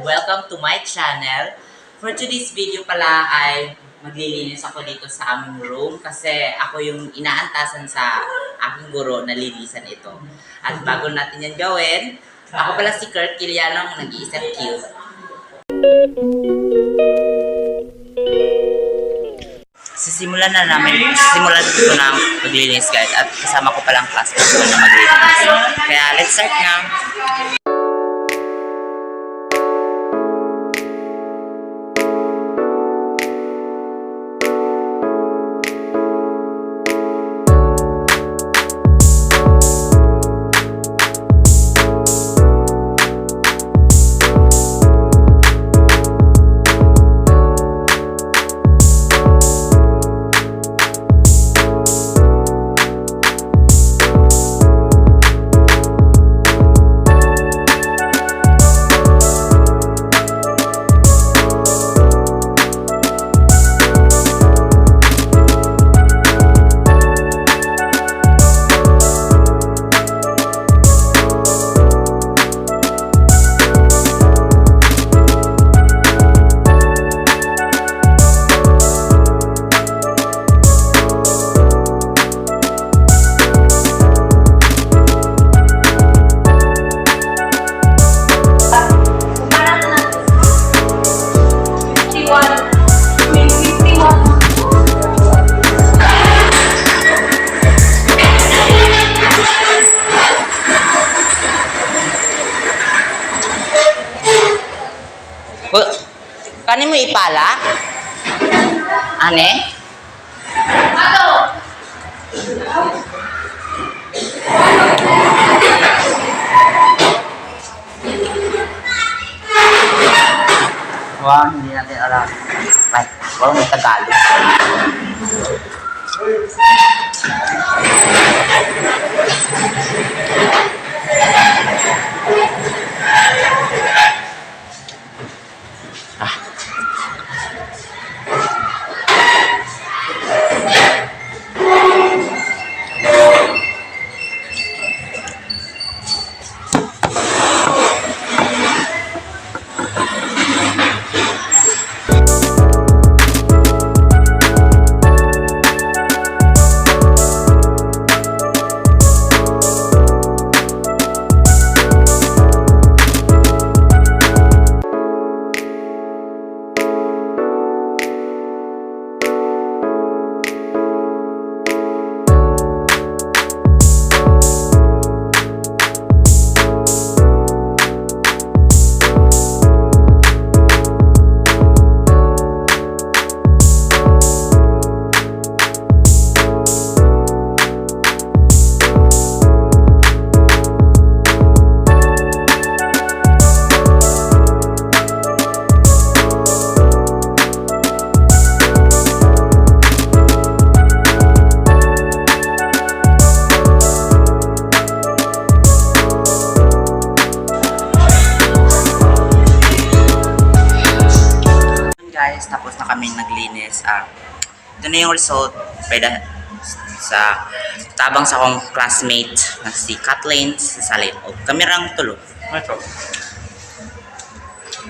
Welcome to my channel. For today's video pala ay maglilinis ako dito sa aming room kasi ako yung inaantasan sa aking guro na linisan ito. At bago natin yan gawin, ako pala si Kurt Kilianong, nag-iisang cute. Sisimulan ko ng maglilinis guys at kasama ko palang classmate ko na maglilinis. Kaya let's start na! Kanin mo ipala? Ane? Ato! Wow, hindi natin alam. Right, parang may Tagalog. Guys, tapos na kami naglinis. Ito na yung result sa tabang sa akong classmate na si Kathleen sa Salit. Kamerang tulo.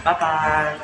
Bye-bye!